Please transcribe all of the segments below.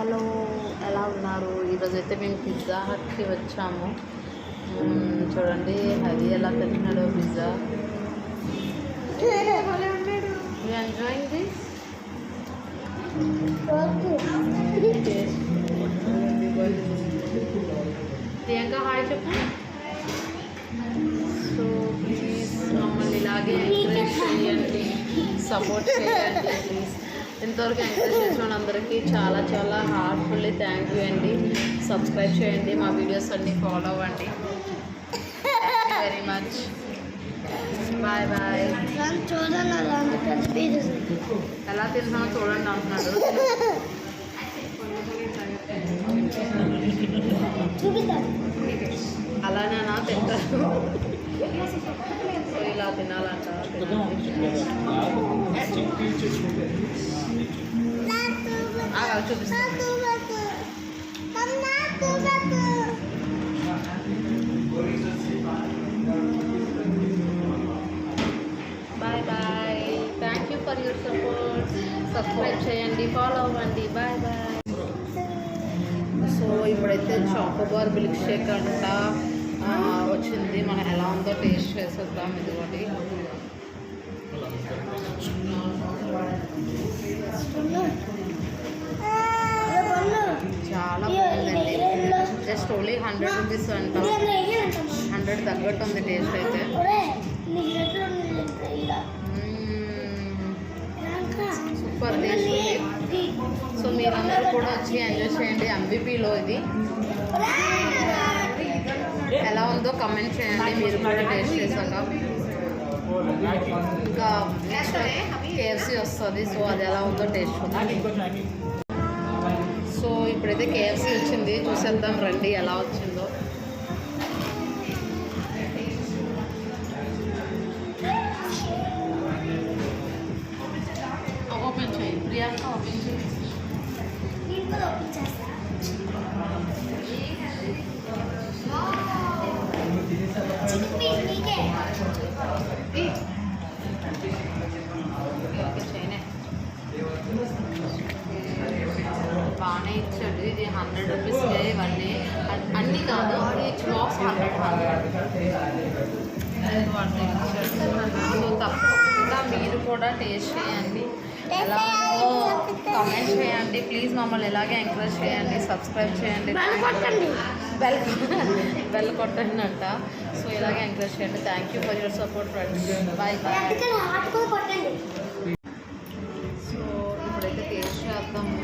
Hello, ఎలా ఉన్నారు? ఈరోజైతే మేము పిజ్జా హట్కి వచ్చాము. చూడండి అది ఎలా తింటున్నాడో pizza. You enjoying this? Priyanka hi చెప్పు. సో ప్లీజ్ మమ్మల్ని ఇలాగే ఎంకరేజ్ చేయండి, సపోర్ట్ చేయండి ప్లీజ్. ఇంతవరకు ఎంకరేజ్ చేసిన వాళ్ళందరికీ చాలా చాలా హార్ట్ఫుల్లీ థ్యాంక్ యూ అండి. సబ్స్క్రైబ్ చేయండి, మా వీడియోస్ అన్నీ ఫాలో అవ్వండి. Thank you very much. Bye bye. ఎలా తిన్నామో చూడండి అంటున్నాడు. అలానే నా తింటారు. సో ఇలా తినాలంట. చూపిస్తాను. Bye bye. Thank you for your support. Subscribe చేయండి, ఫాలో అవ్వండి. Bye bye. సో ఇప్పుడైతే చాకోబార్ మిల్క్ షేక్ అంట వచ్చింది. మనం ఎలా ఉందో టేస్ట్ చేసేద్దాం. ఇదిగోటి చాలా బాగుందండి. జస్ట్ ఓన్లీ 100 రూపీస్ అంట. 100 తగ్గట్టు ఉంది టేస్ట్ అయితే. సూపర్ టేస్ట్ ఉంది. సో మీరందరూ కూడా వచ్చి ఎంజాయ్ చేయండి. ఎంబీపీలో ఇది ఎలా ఉందో కమెంట్ చేయండి, మీరు కూడా టేస్ట్ చేశాక. ఇంకా నెక్స్ట్ కేఎఫ్సీ వస్తుంది. సో అది ఎలా ఉందో టేస్ట్ చూద్దాం. సో ఇప్పుడైతే కేఎఫ్సీ వచ్చింది, చూసేద్దాం రండి ఎలా వచ్చిందో. ఓపెన్ చేయి ప్రియాంక, ఓపెన్ చేయి. బాగానే ఇచ్చాడు. ఇది 100 రూపీస్కే ఇవన్నీ. అన్నీ కాదు, ఈచ్ బాక్స్ 100 ఇచ్చాడు. సో తప్పకుండా మీరు కూడా టేస్ట్ చేయండి, ఎలా కమెంట్ చేయండి. ప్లీజ్ మమ్మల్ని ఇలాగే ఎంకరేజ్ చేయండి, సబ్స్క్రైబ్ చేయండి, బెల్ కొట్టండి అంట. సో ఇలాగే ఎంకరేజ్ చేయండి. Thank you for your support friends. Bye bye. So ఇప్పుడైతే టేస్ట్ చేద్దాము.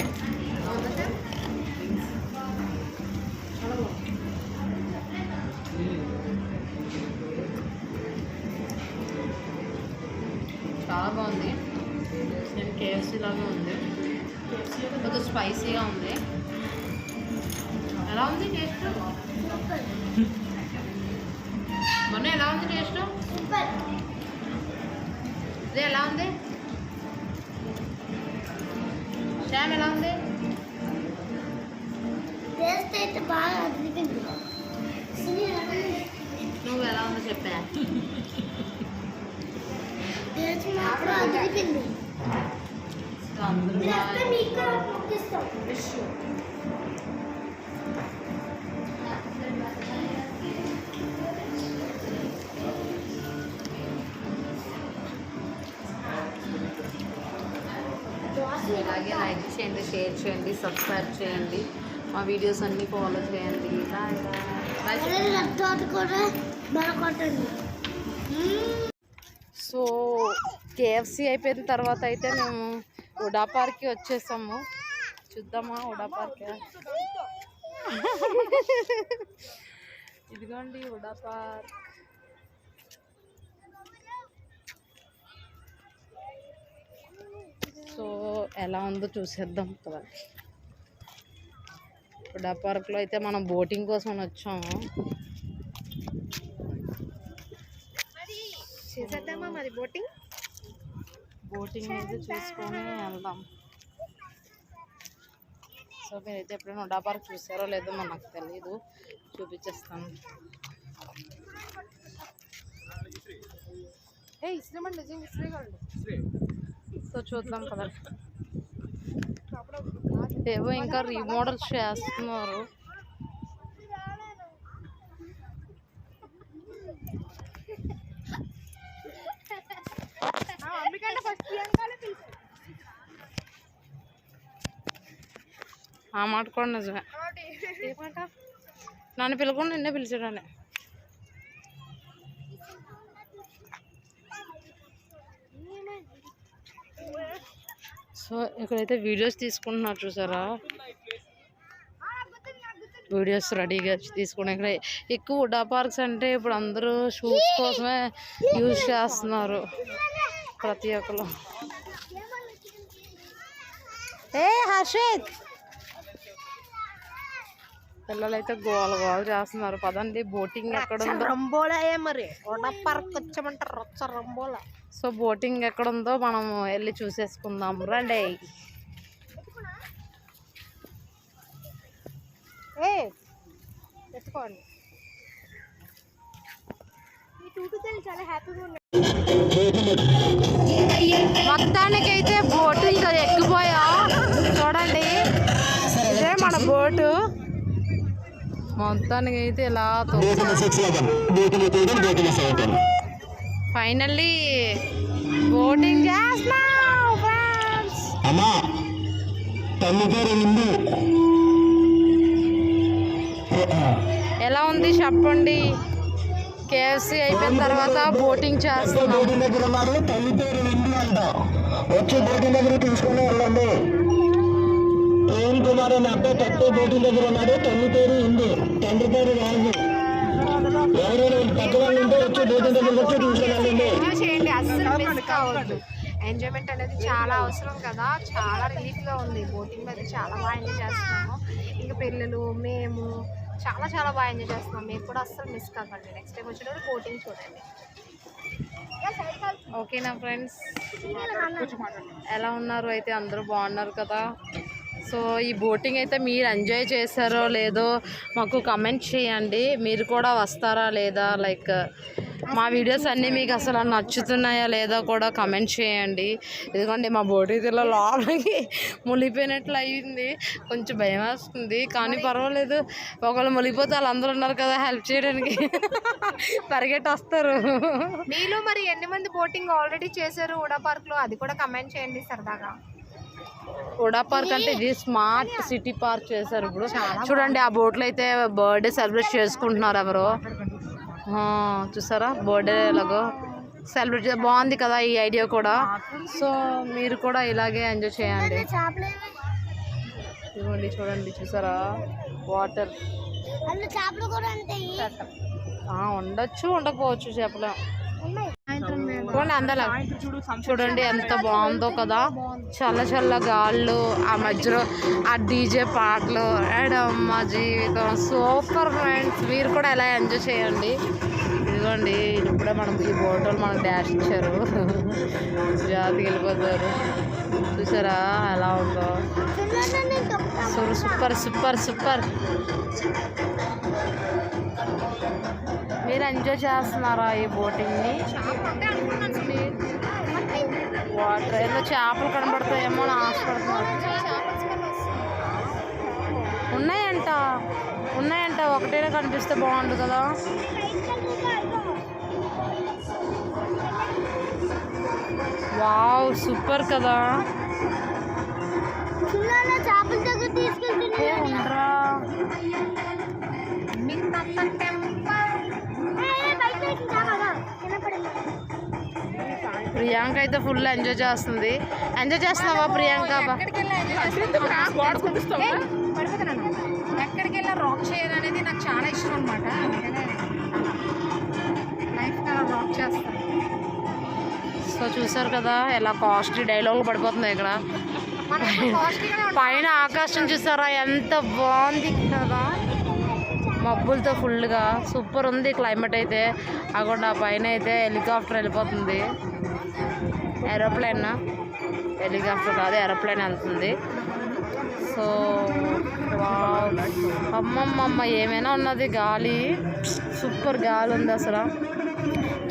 చాలా బాగుంది. సేమ్ కేఎఫ్సీ లాగా ఉంది, కొంచెం స్పైసీగా ఉంది. ఎలా ఉంది టేస్ట్? మొన్న ఎలా ఉంది టేస్ట్? ఇది ఎలా ఉంది? శ్యామ్ ఎలా ఉంది? నువ్వు ఎలా ఉందో చెప్పా. ఇలాగే లైక్ చేయండి, షేర్ చేయండి, సబ్స్క్రైబ్ చేయండి, మా వీడియోస్ అన్నీ ఫాలో చేయండి. సో కేఎఫ్సీ అయిపోయిన తర్వాత అయితే మేము ఉడా పార్క్కి వచ్చేసాము. చూద్దామా ఉడా పార్క్? ఇదిగోండి ఉడా పార్క్. సో ఎలా ఉందో చూసేద్దాం కదా. ఉడా పార్క్లో అయితే మనం బోటింగ్ కోసం వచ్చాము. చేసేద్దామా మరి బోటింగ్ అయితే చూసుకొని వెళ్దాం. సో మీరైతే ఎప్పుడైనా ఉడా పార్క్ చూసారో లేదో మనకు తెలీదు, చూపించేస్తాను. సో చూద్దాం కదా. ఏవో ఇంకా రీమోడల్స్ చేస్తున్నారు. ఆ మాట కూడా నిజమే. నన్ను పిలకుండా నిన్నే పిలిచాడని. సో ఇక్కడైతే వీడియోస్ తీసుకుంటున్నారు చూసారా, వీడియోస్ రెడీగా తీసుకుని. ఇక్కడ ఎక్కువ వుడా పార్క్స్ అంటే ఇప్పుడు అందరూ షూట్స్ కోసమే యూజ్ చేస్తున్నారు ప్రతి ఒక్కరు. హర్షిత్ పిల్లలైతే గోల గోల చేస్తున్నారు. పదండి బోటింగ్ ఎక్కడ ఉందో. మరి వుడా పార్క్ వచ్చామంటారు రంబోలా. సో బోటింగ్ ఎక్కడ ఉందో మనం వెళ్ళి చూసేసుకుందాం రండి. తెచ్చుకోండి. మొత్తానికి అయితే బోటు ఇంకా ఎక్కిపోయా చూడండి. ఇదే మన బోటు. మొత్తానికి అయితే ఇలా ఫైనల్లీ బోటింగ్ చేస్తున్నాం ఫ్రెండ్స్. ఎలా ఉంది చెప్పండి. కేఎఫ్సి అయిపోయిన తర్వాత బోటింగ్ చేస్తున్నాం. వచ్చి బోటింగ్ దగ్గర తీసుకుని వెళ్ళండి. ప్రేమ్ కుమార్ అనే అబ్బాయి తక్కువ బోటింగ్ దగ్గర ఉన్నాడు. తల్లి పేరు ఉంది, తండ్రి పేరు రాజు. ఎవరైనా పెద్దవాళ్ళు ఉంటే వచ్చి బోటింగ్ దగ్గర వచ్చి తీసుకుని చేయండి. అస్సలు మిస్ కావద్దు. ఎంజాయ్మెంట్ అనేది చాలా అవసరం కదా. చాలా రిలీఫ్గా ఉంది. బోటింగ్ అయితే చాలా బాగా ఎంజాయ్ చేస్తున్నాము. ఇంకా పిల్లలు మేము చాలా చాలా బాగా ఎంజాయ్ చేస్తున్నాం. మీరు కూడా అస్సలు మిస్ కాకండి. నెక్స్ట్ టైం వచ్చినప్పుడు బోటింగ్ చూడండి. ఓకేనా ఫ్రెండ్స్, ఎలా ఉన్నారు? అయితే అందరూ బాగున్నారు కదా. సో ఈ బోటింగ్ అయితే మీరు ఎంజాయ్ చేశారో లేదో మాకు కమెంట్ చేయండి. మీరు కూడా వస్తారా లేదా, లైక్ మా వీడియోస్ అన్నీ మీకు అసలు నచ్చుతున్నాయా లేదా కూడా కమెంట్ చేయండి. ఎందుకంటే మా బోటిలో లోపలికి మునిగిపోయినట్లు అయ్యింది. కొంచెం భయం వేస్తుంది కానీ పర్వాలేదు. ఒకళ్ళు మునిగిపోతే వాళ్ళందరూ ఉన్నారు కదా హెల్ప్ చేయడానికి, పరిగెట్టి వస్తారు. మీలో మరి ఎన్ని మంది బోటింగ్ ఆల్రెడీ చేశారు వుడా పార్క్లో, అది కూడా కమెంట్ చేయండి సరదాగా. వుడా పార్క్ అంటే ఇది స్మార్ట్ సిటీ పార్క్ చేశారు. ఇప్పుడు చూడండి ఆ బోట్లో అయితే బర్త్డే సెలబ్రేట్ చేసుకుంటున్నారు ఎవరో. చూసారా బర్త్డే ఎలాగో సెలబ్రేట్ బాగుంది కదా ఈ ఐడియా కూడా. సో మీరు కూడా ఇలాగే ఎంజాయ్ చేయండి. ఇదిగోండి చూడండి, చూసారా వాటర్. ఉండొచ్చు ఉండకపోవచ్చు చెప్పలేం. చూడండి అందలా చూడండి ఎంత బాగుందో కదా. చల్ల చల్ల గాళ్ళు, ఆ మధ్యలో ఆ డీజే పాటలు, మా జీవితం సూపర్ ఫ్రెండ్స్. మీరు కూడా ఎలా ఎంజాయ్ చేయండి. ఇదిగోండి ఇప్పుడే మనం ఈ బోటోలు మనకు డాష్ ఇచ్చారు, జాతికి వెళ్ళిపోతారు. చూసారా ఎలా ఉందో. Super super super. మీరు ఎంజాయ్ చేస్తున్నారా ఈ బోటింగ్ని? వాటర్ ఏదో చేపలు కనబడతాయేమో అని ఆశపడుతున్నారు. ఉన్నాయంట ఒకటేనే కనిపిస్తే బాగుండు కదా. వావ్ సూపర్ కదా. ప్రియాంక అయితే ఫుల్ ఎంజాయ్ చేస్తుంది. ఎంజాయ్ చేస్తున్నావా ప్రియాంక? ఎక్కడికి వెళ్ళా రాక్ చేయాలనేది నాకు చాలా ఇష్టం అనమాట. అందుకనే లైఫ్ రాక్ చేస్తాను. సో చూసారు కదా ఎలా కాస్ట్లీ డైలాగులు పడిపోతుంది ఇక్కడ. పైన ఆకాశం చూసారా ఎంత బాగుంది కదా, మబ్బులతో ఫుల్గా సూపర్ ఉంది క్లైమేట్ అయితే. అక్కడ పైన అయితే హెలికాప్టర్ వెళ్ళిపోతుంది. ఏరోప్లేన్, హెలికాప్టర్ కాదు ఏరోప్లేన్ వెళ్తుంది. సో అమ్మమ్మమ్మ ఏమైనా ఉన్నది గాలి, సూపర్ గాలి ఉంది అసలు.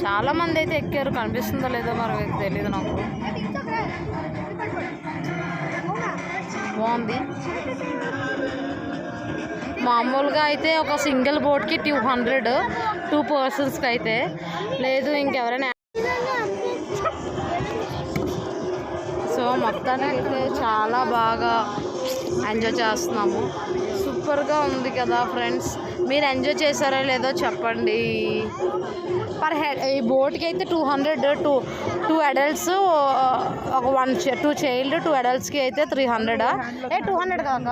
చాలామంది అయితే ఎక్కారు, కనిపిస్తుందో లేదో మరి తెలియదు నాకు. బాగుంది. మామూలుగా అయితే ఒక సింగిల్ బోట్కి 200, 2 పర్సన్స్కి అయితే. లేదు ఇంకెవరైనా. సో మొత్తానికి అయితే చాలా బాగా ఎంజాయ్ చేస్తున్నాము. సూపర్గా ఉంది కదా ఫ్రెండ్స్. మీరు ఎంజాయ్ చేశారో లేదో చెప్పండి. పర్ హెడ్ ఈ బోట్కి అయితే 200, 2 అడల్ట్స్, ఒక 2 చైల్డ్, 2 అడల్ట్స్కి అయితే 300. 200 కాక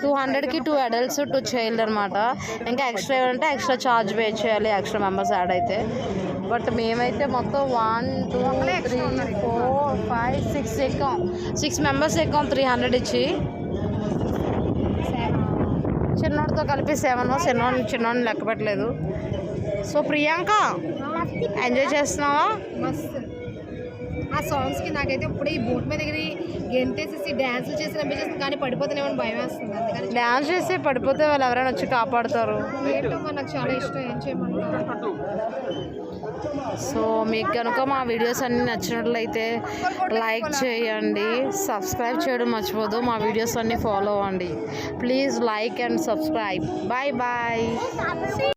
200కి 2 అడల్ట్స్, 2 చైల్డ్ అనమాట. ఇంకా ఎక్స్ట్రా ఏమంటే ఎక్స్ట్రా ఛార్జ్ పే చేయాలి, ఎక్స్ట్రా మెంబర్స్ యాడ్ అయితే. బట్ మేమైతే మొత్తం 1, 2, 3, 4, 5, 6 ఎక్కాం. 6 మెంబర్స్ ఎక్కాం 300 ఇచ్చి. చిన్నోడితో కలిపి 7. చిన్నోడిని లెక్క పెట్టలేదు. సో ప్రియాంక ఎంజాయ్ చేస్తున్నావా? మస్తు. ఆ సాంగ్స్కి నాకైతే ఇప్పుడే ఈ బోట్ మీద ఎగిరి గెంతేసేసి డ్యాన్సులు చేసి అనిపించేస్తుంది, కానీ పడిపోతున్నామని భయం వేస్తుంది. అందుకని డ్యాన్స్ చేసి పడిపోతే వాళ్ళు ఎవరైనా వచ్చి కాపాడుతారు. ఏంటో నాకు చాలా ఇష్టం. ఏం చేయమంటారు? సో మీకు కనుక మా వీడియోస్ అన్నీ నచ్చినట్లయితే లైక్ చేయండి, సబ్స్క్రైబ్ చేయడం మర్చిపోదు. మా వీడియోస్ అన్నీ ఫాలో అవ్వండి. Please like and subscribe. Bye bye.